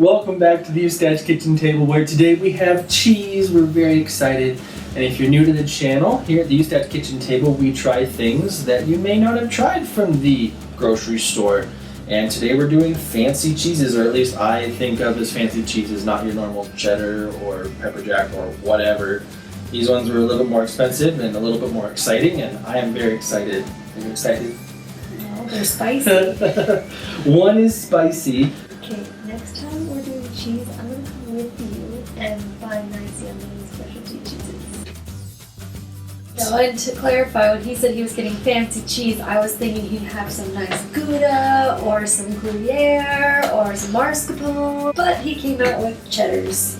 Welcome back to the Ustach Kitchen Table, where today we have cheese. We're very excited. And if you're new to the channel, here at the Ustach Kitchen Table, we try things that you may not have tried from the grocery store. And today we're doing fancy cheeses, or at least I think of as fancy cheeses, not your normal cheddar or pepper jack or whatever. These ones were a little bit more expensive and a little bit more exciting, and I am very excited. Are you excited? No, they're spicy. One is spicy. Okay, next time we're doing cheese, I'm going to come with you and buy nice yummy specialty cheeses. No, and to clarify, when he said he was getting fancy cheese, I was thinking he'd have some nice Gouda or some Gruyere or some mascarpone, but he came out with cheddars.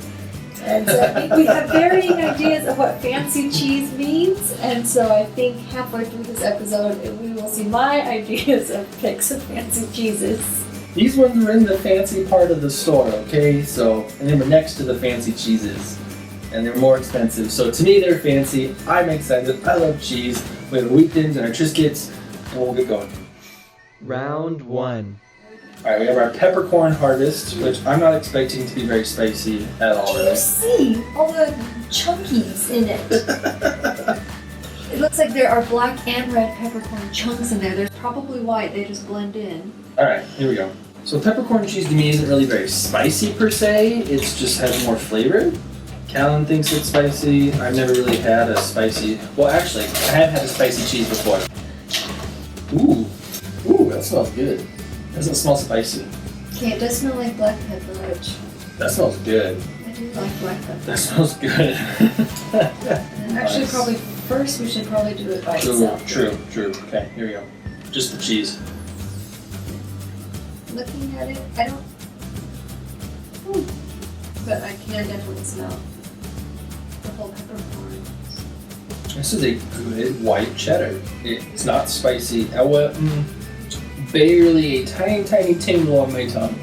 And so I think we have varying ideas of what fancy cheese means, and so I think halfway through this episode we will see my ideas of picks of fancy cheeses. These ones were in the fancy part of the store, okay? So, and they were next to the fancy cheeses. And they're more expensive. So to me, they're fancy. I'm excited. I love cheese. We have the wheat thins and our Triscuits, and we'll get going. Round 1. Alright, we have our Peppercorn Harvest, which I'm not expecting to be very spicy at all, Can you really. see all the chunkies in it? It looks like there are black and red peppercorn chunks in there. There's probably white, they just blend in. Alright, here we go. So peppercorn cheese to me isn't really very spicy per se. It just has more flavor. Callan thinks it's spicy. I've never really had a spicy... Well, actually, I have had a spicy cheese before. Ooh, that smells good. Doesn't smell spicy. Okay, it does smell like black pepper, which That smells good. I do like black pepper. That smells good. And actually, Nice. probably first we should probably do it by True, itself. true. Okay, here we go. Just the cheese. Looking at it, I don't... Ooh. But I can definitely smell the whole peppercorn. This is a good white cheddar. It's not spicy. Barely a tiny, tiny tingle on my tongue.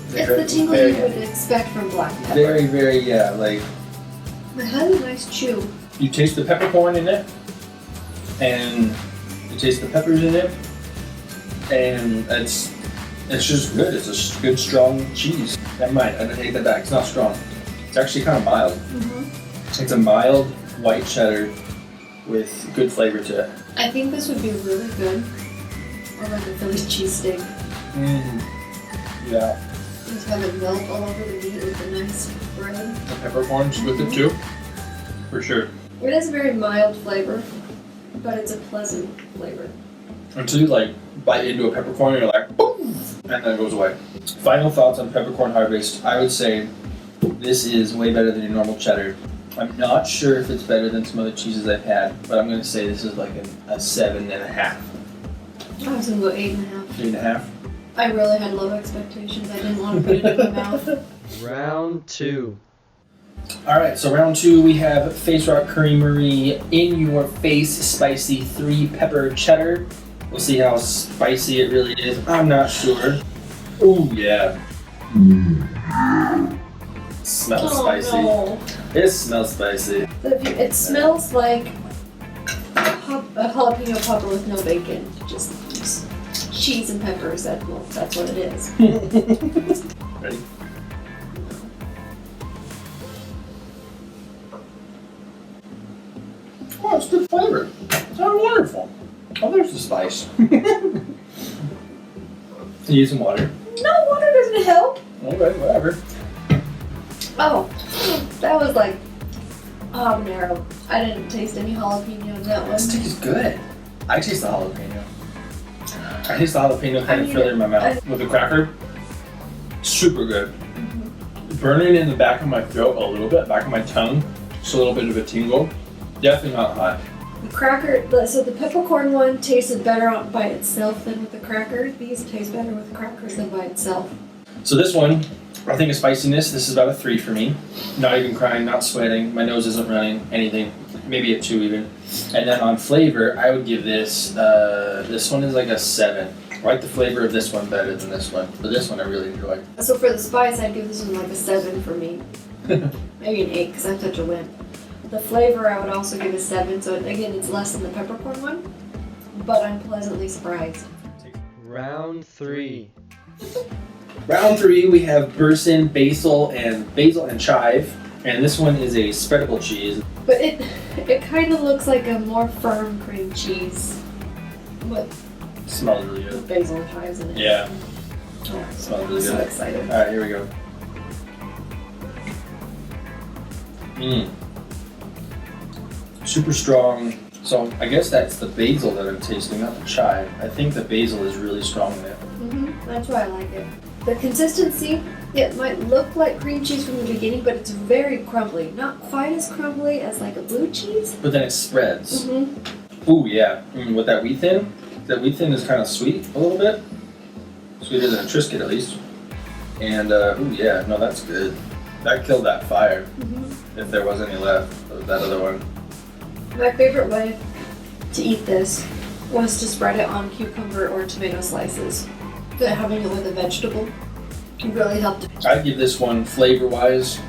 It's the tingle you would expect from black pepper. Very, yeah, like... It has a nice chew. You taste the peppercorn in it, and you taste the peppers in it, and it's just good. It's a good, strong cheese. Never mind, I take that back. It's not strong. It's actually kind of mild. Mm-hmm. It's a mild white cheddar with good flavor to it. I think this would be really good on like a Philly cheesesteak. Yeah. Just have it melt all over the meat with a nice bread. The peppercorns with it too, for sure. It has a very mild flavor, but it's a pleasant flavor. Until you like bite into a peppercorn and you're like, boom, and then it goes away. Final thoughts on Peppercorn Harvest. I would say this is way better than your normal cheddar. I'm not sure if it's better than some other cheeses I've had, but I'm going to say this is like a 7.5. I was gonna go 8.5. 8.5. I really had low expectations. I didn't want to put it in my mouth. Round 2. Alright, so round 2 we have Face Rock Creamery In Your Face Spicy 3 Pepper Cheddar. We'll see how spicy it really is. I'm not sure. Ooh, yeah. Smells spicy. No. It smells spicy. It smells like a jalapeno popper with no bacon. Just cheese and peppers. That's what it is. Ready? Oh, it's good flavor. It's wonderful. Oh, there's the spice. You need some water? No, water doesn't help. Okay, whatever. Oh, that was like habanero. I didn't taste any jalapeno in that one. This stick is good. I taste the jalapeno. I taste the jalapeno kind of further in my mouth. With the cracker, super good. Burning in the back of my throat a little bit, back of my tongue, just a little bit of a tingle. Definitely not hot. The cracker, so the peppercorn one tasted better by itself than with the cracker. These taste better with crackers than by itself. So this one, I think of spiciness, this is about a 3 for me. Not even crying, not sweating, my nose isn't running, anything. Maybe a 2 even. And then on flavor, I would give this, this one is like a 7. I like the flavor of this one better than this one, but this one I really enjoy. So for the spice, I'd give this one like a 7 for me. Maybe an 8 because I'm such a wimp. The flavor, I would also give a 7. So again, it's less than the peppercorn one, but I'm pleasantly surprised. Round 3. Round 3, we have Bursin, Basil and Chive. And this one is a spreadable cheese. But it kind of looks like a more firm cream cheese. What? Smells really good. With basil and chives in it. Yeah. Oh, Smells I'm really so good. excited. Alright, here we go. Super strong. So I guess that's the basil that I'm tasting, not the chive. I think the basil is really strong in it. That's why I like it. The consistency, it might look like cream cheese from the beginning, but it's very crumbly. Not quite as crumbly as like a blue cheese. But then it spreads. Ooh, yeah. With that wheat thin is kind of sweet a little bit. Sweeter than a Triscuit at least. And, ooh, yeah, no, that's good. That killed that fire, if there was any left of that other one. My favorite way to eat this was to spread it on cucumber or tomato slices. But having it with a vegetable really helped. I'd give this one, flavor-wise,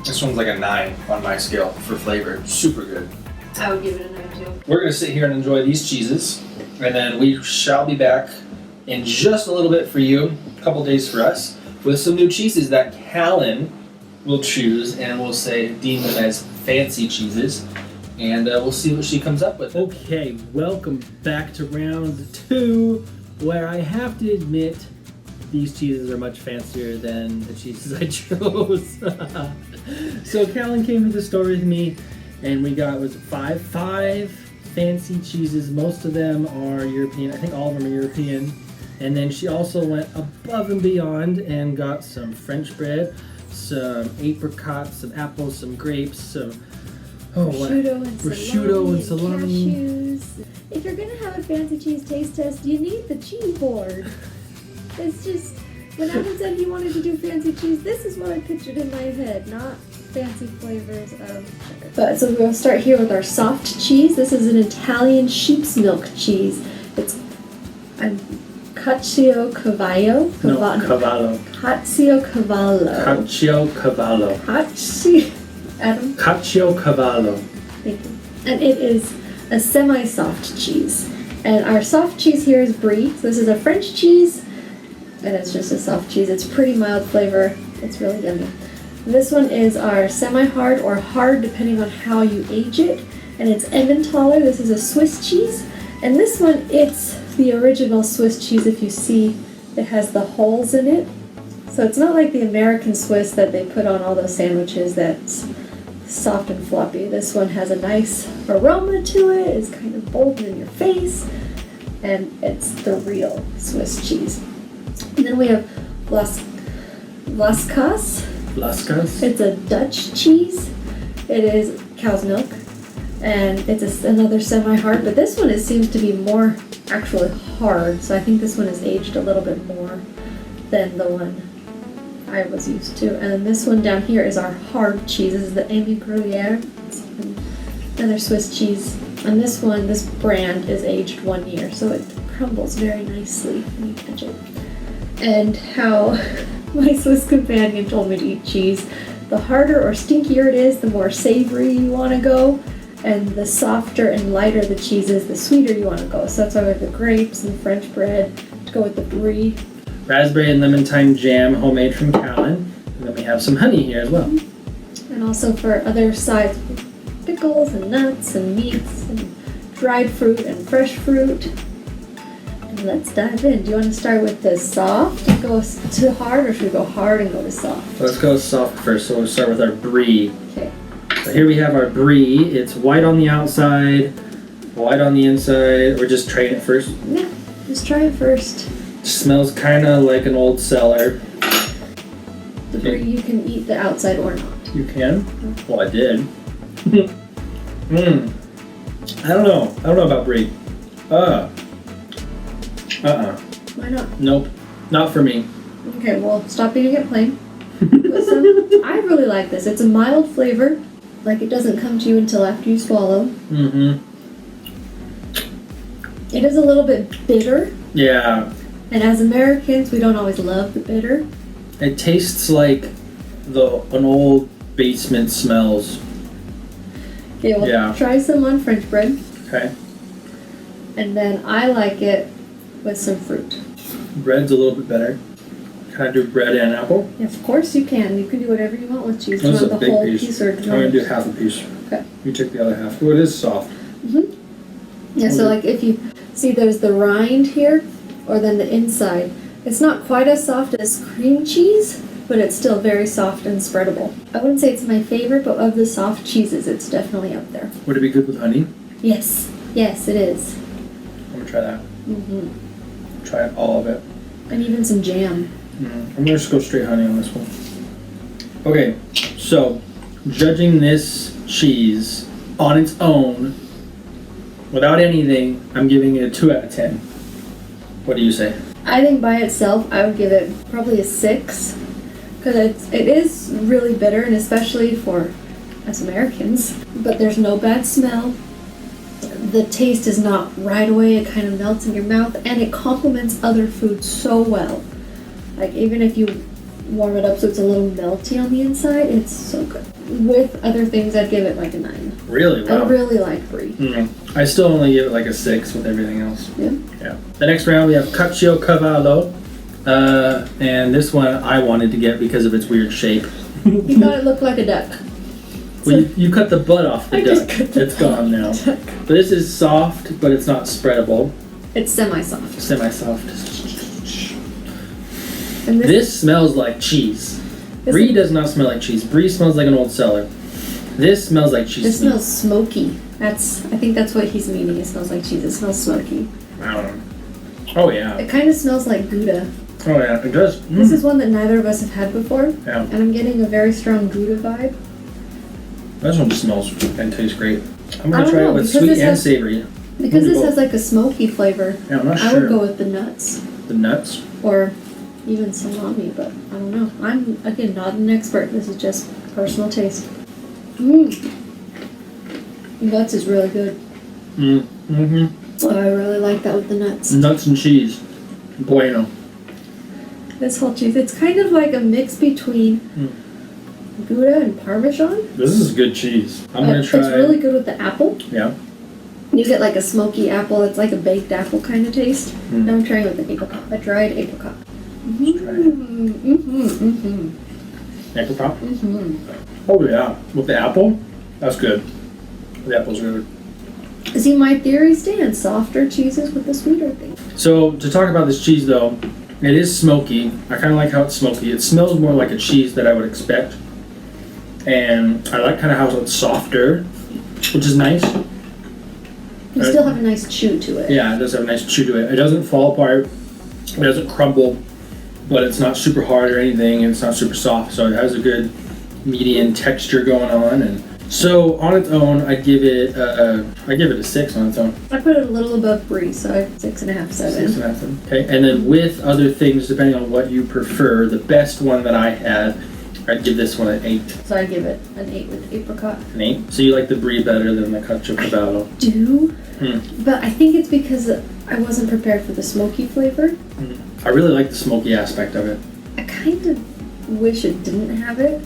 this one's like a 9 on my scale for flavor. Super good. I would give it a 9 too. We're going to sit here and enjoy these cheeses, and then we shall be back in just a little bit for you, a couple days for us, with some new cheeses that Callan will choose and we'll deem them as fancy cheeses. And we'll see what she comes up with. Okay, welcome back to round 2, where I have to admit these cheeses are much fancier than the cheeses I chose. So Callan came to the store with me, and we got, five fancy cheeses. Most of them are European. I think all of them are European. And then she also went above and beyond and got some French bread, some apricots, some apples, some grapes, some prosciutto and salami. Cashews. If you're gonna have a fancy cheese taste test, you need the cheese board. It's just, when Adam said he wanted to do fancy cheese, this is what I pictured in my head, not fancy flavors of cheddar. But so we'll start here with our soft cheese. This is an Italian sheep's milk cheese. It's Caciocaillo. Cavallo. Caciocaillo. Caciocaillo. Adam? Caciocaillo. Thank you. And it is a semi-soft cheese. And our soft cheese here is Brie. So this is a French cheese, and it's just a soft cheese. It's pretty mild flavor. It's really yummy. This one is our semi-hard or hard, depending on how you age it. And it's Ementaller. This is a Swiss cheese. And this one, it's the original Swiss cheese. If you see, it has the holes in it. So it's not like the American Swiss that they put on all those sandwiches that's soft and floppy. This one has a nice aroma to it. It's kind of bold in your face. And it's the real Swiss cheese. And then we have Vlaskaas. Vlaskaas? It's a Dutch cheese. It is cow's milk. And it's another semi-hard, but this one seems to be more actually hard. So I think this one is aged a little bit more than the one I was used to. And then this one down here is our hard cheese. This is the Emmi Gruyere. It's another Swiss cheese. And this one, this brand, is aged 1 year, so it crumbles very nicely when you touch it. And how my Swiss companion told me to eat cheese, the harder or stinkier it is, the more savory you want to go. And the softer and lighter the cheese is, the sweeter you want to go. So that's why we have the grapes and the French bread to go with the Brie. Raspberry and lemon thyme jam, homemade from Callan. And then we have some honey here as well. And also for other sides, pickles and nuts and meats and dried fruit and fresh fruit. And let's dive in. Do you want to start with the soft and go to hard, or should we go hard and go to soft? Let's go soft first. So we'll start with our Brie. Okay. So here we have our Brie. It's white on the outside, white on the inside. We're just trying it first. Yeah, just try it first. Smells kind of like an old cellar. The Brie, you can eat the outside or not. You can? Well, I did. I don't know. I don't know about Brie. Why not? Nope. Not for me. Okay, well, stop eating it plain. Put some. I really like this. It's a mild flavor. Like, it doesn't come to you until after you swallow. Mm-hmm. It is a little bit bitter. Yeah. And as Americans, we don't always love the bitter. It tastes like an old basement smells. Okay, well, try some on French bread. Okay. And then I like it with some fruit. Bread's a little bit better. Can I do bread and apple? Yeah, of course you can. You can do whatever you want with cheese. Do you This is want a the big whole piece. or I'm going to do half a piece. Okay. You take the other half. Oh, it is soft. Yeah, so like if you see there's the rind here, or then the inside. It's not quite as soft as cream cheese, but it's still very soft and spreadable. I wouldn't say it's my favorite, but of the soft cheeses, it's definitely up there. Would it be good with honey? Yes. Yes, it is. I'm going to try that. Mm-hmm. Try all of it. And even some jam. I'm going to just go straight honey on this one. Okay, so judging this cheese on its own, without anything, I'm giving it a 2 out of 10. What do you say? I think by itself, I would give it probably a 6. Because it is really bitter, and especially for us Americans. But there's no bad smell. The taste is not right away. It kind of melts in your mouth, and it complements other foods so well. Like even if you warm it up so it's a little melty on the inside, it's so good. With other things, I'd give it like a 9. Really? Wow. I really like Brie. I still only give it like a 6 with everything else. Yeah. Yeah. The next round we have Caciocaillo. And this one I wanted to get because of its weird shape. You thought it looked like a duck. Well, you cut the butt off the I just duck. cut the It's gone now. duck. But this is soft, but it's not spreadable. It's semi-soft. Semi-soft. And This smells like cheese. This Brie is- does not smell like cheese. Brie smells like an old cellar. This smells like cheese. This to me. smells smoky. I think that's what he's meaning. It smells like cheese. It smells smoky. I don't know. Oh yeah. It kind of smells like Gouda. Oh yeah, it does. This is one that neither of us have had before, Yeah. and I'm getting a very strong Gouda vibe. This one smells and tastes great. I'm I gonna don't try know, it with because sweet this and has- savory. Because Maybe this has both. like a smoky flavor, Yeah, I'm not I sure. would go with the nuts. The nuts. Or even salami, but I don't know. I'm, again, not an expert. This is just personal taste. Nuts is really good. Mm-hmm. Oh, I really like that with the nuts. Nuts and cheese. Bueno. This whole cheese, it's kind of like a mix between Gouda and Parmesan. This is good cheese. I'm gonna try. It's really good with the apple. Yeah. You get like a smoky apple. It's like a baked apple kind of taste. Now I'm trying with an apricot, a dried apricot. Apricot. Oh yeah, with the apple, that's good. The apple's good. See, my theory stands. Softer cheeses with the sweeter thing. So to talk about this cheese though, it is smoky. I kind of like how it's smoky. It smells more like a cheese that I would expect, and I like kind of how it's softer, which is nice. You still have a nice chew to it. Yeah, it does have a nice chew to it. It doesn't fall apart. It doesn't crumble, but it's not super hard or anything, and it's not super soft. So it has a good median texture going on. And so on its own, I give it a 6 on its own. I put it a little above Brie, so I 6.5, 7. 6.5. Okay, and then with other things, depending on what you prefer, the best one that I had, I'd give this one an 8. So I give it an 8 with apricot. An 8. So you like the Brie better than the Caciocaillo? Do, but I think it's because I wasn't prepared for the smoky flavor. I really like the smoky aspect of it. I kind of wish it didn't have it,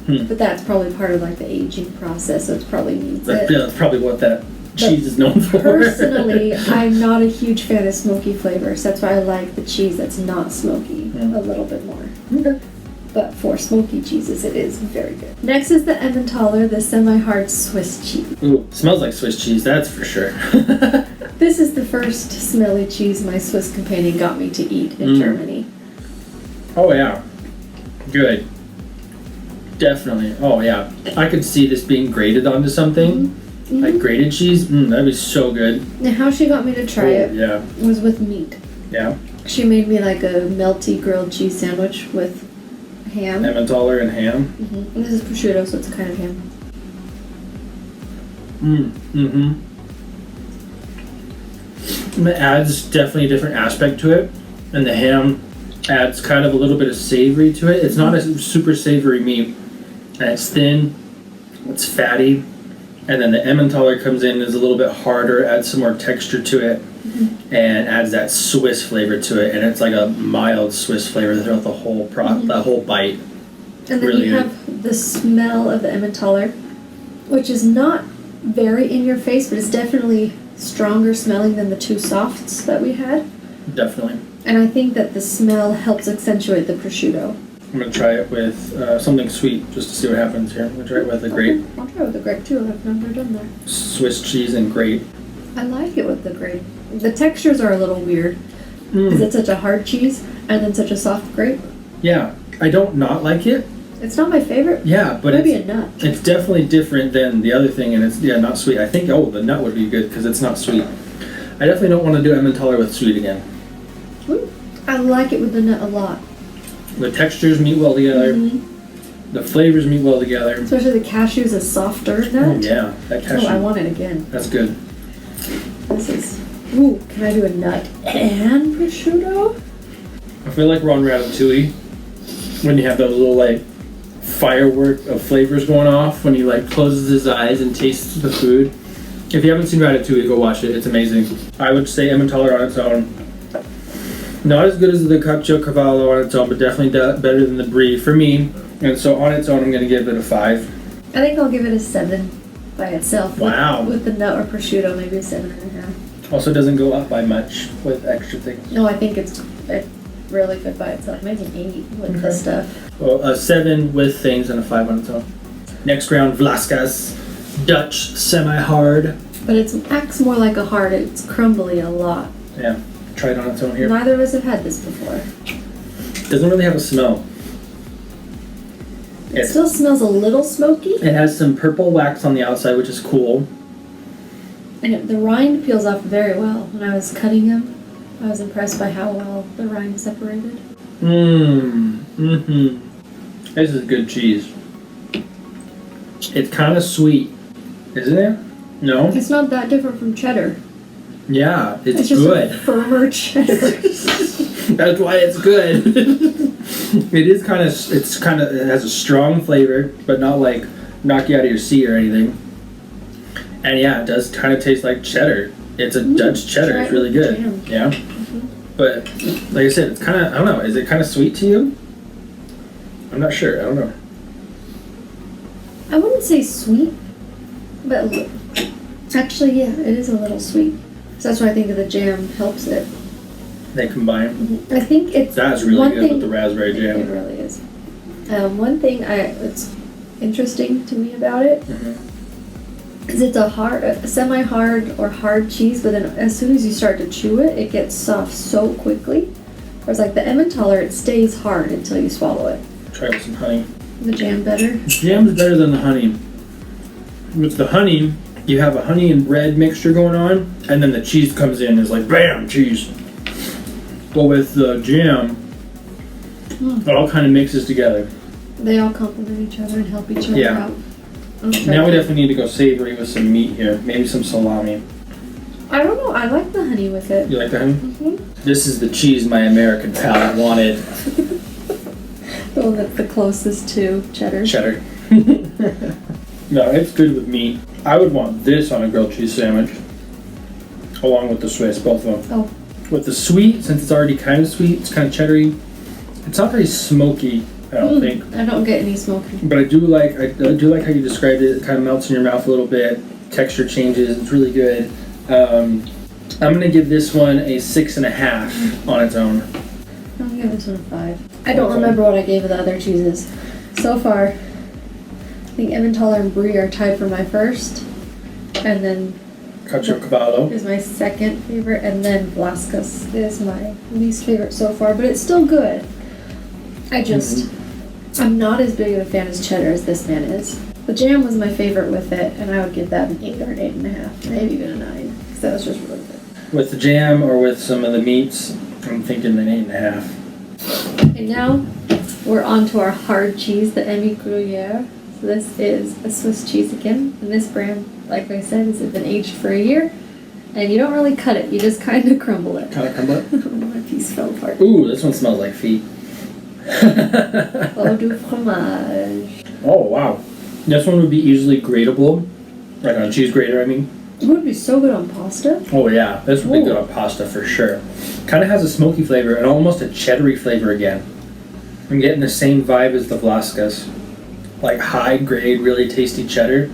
but that's probably part of like the aging process, so it probably needs it. That's probably what that cheese is known for. Personally, I'm not a huge fan of smoky flavors. That's why I like the cheese that's not smoky a little bit more. Okay. But for smoky cheeses, it is very good. Next is the Ementaller, the semi-hard Swiss cheese. Ooh, smells like Swiss cheese, that's for sure. This is the first smelly cheese my Swiss companion got me to eat in Germany. Oh yeah, good. Definitely. Oh yeah, I could see this being grated onto something, like grated cheese. That'd be so good. Now, how she got me to try it Yeah, was with meat. yeah. She made me like a melty grilled cheese sandwich with ham. Ementaller and ham. And this is prosciutto, so it's a kind of ham. It adds definitely a different aspect to it, and the ham adds kind of a little bit of savory to it. It's not a super savory meat, and it's thin, it's fatty, and then the Ementaller comes in, is a little bit harder, adds some more texture to it, and adds that Swiss flavor to it, and it's like a mild Swiss flavor throughout the whole the whole bite. And then Really you good. have the smell of the Ementaller, which is not very in your face, but it's definitely stronger smelling than the two softs that we had. Definitely. And I think that the smell helps accentuate the prosciutto. I'm gonna try it with something sweet just to see what happens here. I'm gonna try it with the grape. Okay, I'll try with the grape too. I've never done that. Swiss cheese and grape. I like it with the grape. The textures are a little weird because it's such a hard cheese and then such a soft grape. Yeah, I don't not like it. It's not my favorite. Yeah, but maybe a nut. It's definitely different than the other thing, and it's not sweet. I think the nut would be good because it's not sweet. I definitely don't want to do Ementaller with sweet again. Ooh, I like it with the nut a lot. The textures meet well together. The flavors meet well together. Especially the cashews, a softer nut. Oh yeah, that cashew. Oh, I want it again. That's good. This is. Ooh, can I do a nut and prosciutto? I feel like we're on Ratatouille when you have those little like firework of flavors going off when he like closes his eyes and tastes the food. If you haven't seen Ratatouille, go watch it. It's amazing. I would say Ementaller on its own. Not as good as the Caciocaillo on its own, but definitely better than the Brie for me. And so on its own, I'm going to give it a 5. I think I'll give it a 7 by itself. Wow. With the nut or prosciutto, maybe a 7.5. Also doesn't go up by much with extra things. No, I think it's really good by itself. Maybe an 8 with the stuff. Well, a 7 with things and a 5 on its own. Next round, Vlaskaas. Dutch, semi-hard. But it acts more like a hard. It's crumbly a lot. Yeah, try it on its own here. Neither of us have had this before. Doesn't really have a smell. It still smells a little smoky. It has some purple wax on the outside, which is cool. And the rind peels off very well. When I was cutting them, I was impressed by how well the rind separated. This is good cheese. It's kind of sweet, isn't it? No? It's not that different from cheddar. Yeah, it's just good. A firmer cheddar. That's why it's good. It has a strong flavor, but not like knock you out of your seat or anything. And yeah, it does kind of taste like cheddar. It's a Dutch cheddar. It's really good. Jam. Yeah. But like I said, it's kind of, I don't know, is it kind of sweet to you? I'm not sure. I don't know. I wouldn't say sweet, but actually, yeah, it is a little sweet. So that's why I think the jam helps it. They combine. I think it's That's really one good thing, with the raspberry jam. It really is. One thing that's interesting to me about it is it's a semi-hard or hard cheese, but then as soon as you start to chew it, it gets soft so quickly. Whereas like the Ementaller, it stays hard until you swallow it. Try with some honey. The jam better? The jam's better than the honey. With the honey, you have a honey and bread mixture going on, and then the cheese comes in and is like, bam, cheese. But with the jam, it all kind of mixes together. They all complement each other and help each other out. Now we definitely need to go savory with some meat here. Maybe some salami. I don't know. I like the honey with it. You like the honey? This is the cheese my American palate wanted. The one that's the closest to cheddar. Cheddar. No, it's good with meat. I would want this on a grilled cheese sandwich. Along with the Swiss, both of them. Oh. With the sweet, since it's already kind of sweet, it's kind of cheddary. It's not very smoky, I don't think. I don't get any smoky. But I do like how you described it. It kind of melts in your mouth a little bit. Texture changes. It's really good. I'm gonna give this one a 6.5 on its own. I'll give this one a 5. I don't remember what I gave the other cheeses. So far, I think Ementaller and Brie are tied for my first, and then Caciocaillo is my second favorite, and then Vlaskaas is my least favorite so far, but it's still good. I'm not as big of a fan as cheddar as this man is. The jam was my favorite with it, and I would give that an 8 or an 8.5, maybe even a 9, because that was just really good. with the jam or with some of the meats. I'm thinking an 8.5. And now we're on to our hard cheese, the Emmi Gruyere. So this is a Swiss cheese again, and this brand, like I said, has been aged for a year. And you don't really cut it, you just kind of crumble it. Kind of crumble it? My piece fell apart. Ooh, this one smells like feet. Eau du fromage. Oh, wow. This one would be easily grateable. Like on a cheese grater, I mean. It would be so good on pasta. Oh, yeah. This would be good on pasta for sure. Kind of has a smoky flavor and almost a cheddary flavor again. I'm getting the same vibe as the Vlaskaas. Like high grade, really tasty cheddar.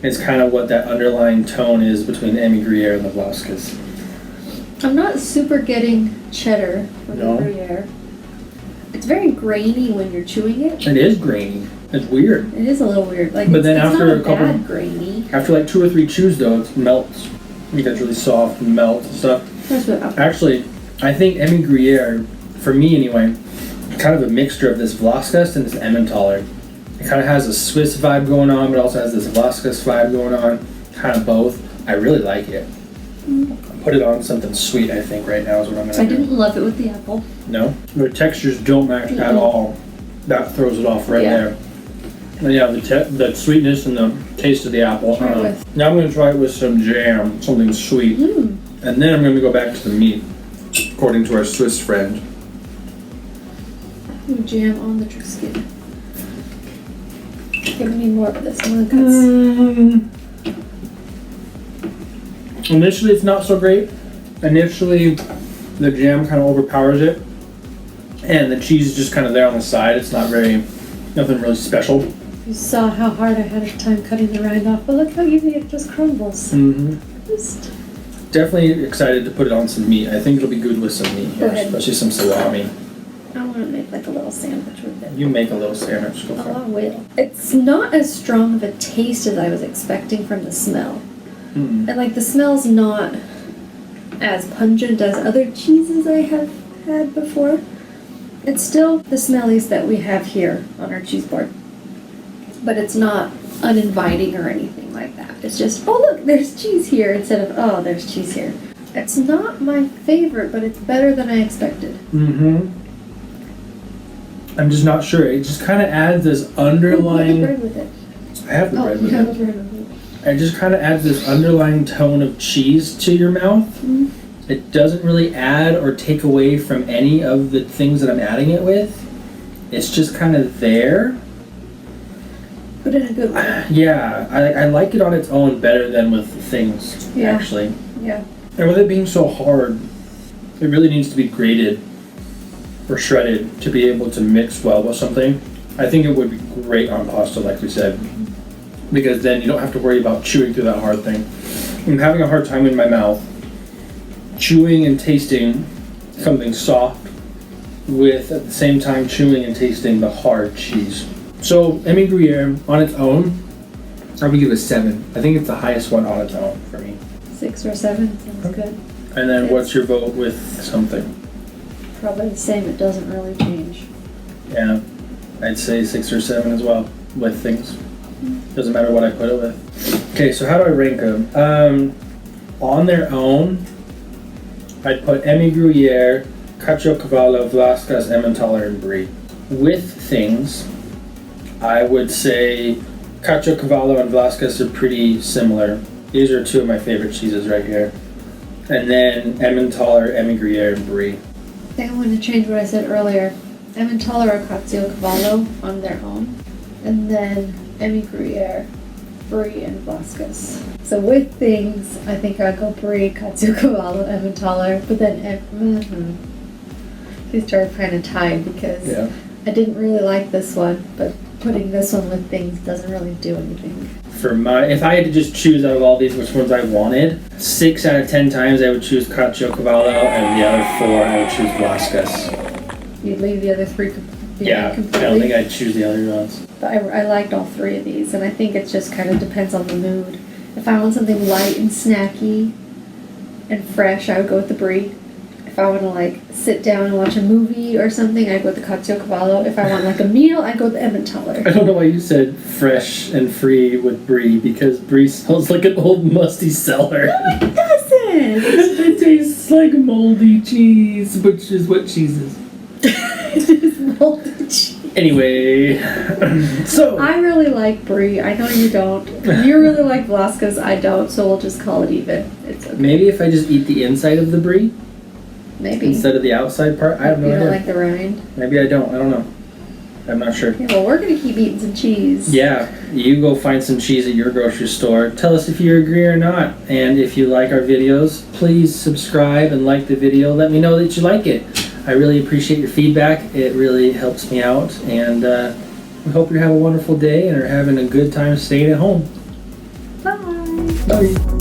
It's kind of what that underlying tone is between the Emmi Gruyere and the Vlaskaas. I'm not super getting cheddar from No. the Gruyere. It's very grainy when you're chewing it. It is grainy. It's weird. It is a little weird. Like, But it's, then it's after not a couple- bad grainy. After like 2 or 3 chews though, it melts. It gets really soft and melts and stuff. That's what Actually, I think Emmi Gruyere, for me anyway, kind of a mixture of this Vlaskaas and this Ementaller. It kind of has a Swiss vibe going on, but also has this Vlaskaas vibe going on. Kind of both. I really like it. Put it on something sweet, I think, right now is what I'm going I to do. didn't love it with the apple. No? The textures don't match at Mm-mm. all. That throws it off right Yeah. there. And yeah, the sweetness and the taste of the apple. Try it with- Now I'm going to try it with some jam, something sweet. Mm. And then I'm going to go back to the meat, according to our Swiss friend. Jam on the Triscuit. Give me more of this. I'm gonna cut. Initially, it's not so great. Initially, the jam kind of overpowers it, and the cheese is just kind of there on the side. It's not nothing really special. You saw how hard I had a time cutting the rind off, but look how easy it just crumbles. Mm-hmm. Just Definitely excited to put it on some meat. I think it'll be good with some meat Go here, ahead. especially some salami. I want to make like a little sandwich with it. You make a little sandwich. Go Oh, for it. I will. It's not as strong of a taste as I was expecting from the smell. Mm. And like the smell's not as pungent as other cheeses I have had before. It's still the smellies that we have here on our cheese board. But it's not uninviting or anything like that. It's just, oh look, there's cheese here instead of, oh, there's cheese here. It's not my favorite, but it's better than I expected. Mm-hmm. I'm just not sure. It just kind of adds this Oh, underlying... bread with it. I have the Oh, bread you with have it. the bread with it. It just kind of adds this underlying tone of cheese to your mouth. Mm. It doesn't really add or take away from any of the things that I'm adding it with. It's just kind of there. But in a good way. Yeah, I like it on its own better than with things, Yeah. actually. Yeah. And with it being so hard, it really needs to be grated or shredded to be able to mix well with something. I think it would be great on pasta, like we said, because then you don't have to worry about chewing through that hard thing. I'm having a hard time in my mouth chewing and tasting something soft with at the same time chewing and tasting the hard cheese. So Emmi Gruyere on its own, I would give it a 7. I think it's the highest one on its own for me. 6 or 7 sounds good. And then what's your vote with something? Probably the same. It doesn't really change. Yeah, I'd say 6 or 7 as well with things. Doesn't matter what I put it with. Okay, so how do I rank them? On their own, I'd put Emmi Gruyere, Caciocaillo, Vlaskaas, Ementaller, and Brie. With things, I would say Caciocaillo and Vlaskaas are pretty similar. These are 2 of my favorite cheeses right here. And then Ementaller, Emmi Gruyere, and Brie. I think I'm going to change what I said earlier. Ementaller or Caciocaillo on their own. And then Emmi Gruyere, Brie, and Vlaskaas. So with things, I think I'd go Brie, Caciocaillo, Ementaller. But then these two are kind of tied because Yeah. I didn't really like this one, but putting this one with things doesn't really do anything. If I had to just choose out of all these which ones I wanted, 6 out of 10 times I would choose Caciocaillo, and the other 4 I would choose Vlaskaas. You'd leave the other 3 Yeah, completely. I don't think I'd choose the other ones. But I liked all 3 of these, and I think it just kind of depends on the mood. If I want something light and snacky and fresh, I would go with the Brie. If I want to like sit down and watch a movie or something, I'd go with the Caciocaillo. If I want like a meal, I'd go with the Ementaller. I don't know why you said fresh and free with Brie, because Brie smells like an old musty cellar. It doesn't! It tastes like moldy cheese, which is what cheese is. It is moldy cheese. Anyway, so I really like Brie. I know you don't. You really like Vlaskaas. I don't, so we'll just call it even. It's okay. maybe if I just eat the inside of the Brie Maybe. instead of the outside part, I have no You don't idea. like the rind? Maybe I don't. I don't know. I'm not sure. Yeah, well, we're going to keep eating some cheese. Yeah, you go find some cheese at your grocery store. Tell us if you agree or not. And if you like our videos, please subscribe and like the video. Let me know that you like it. I really appreciate your feedback. It really helps me out. And we hope you have a wonderful day and are having a good time staying at home. Bye. Bye.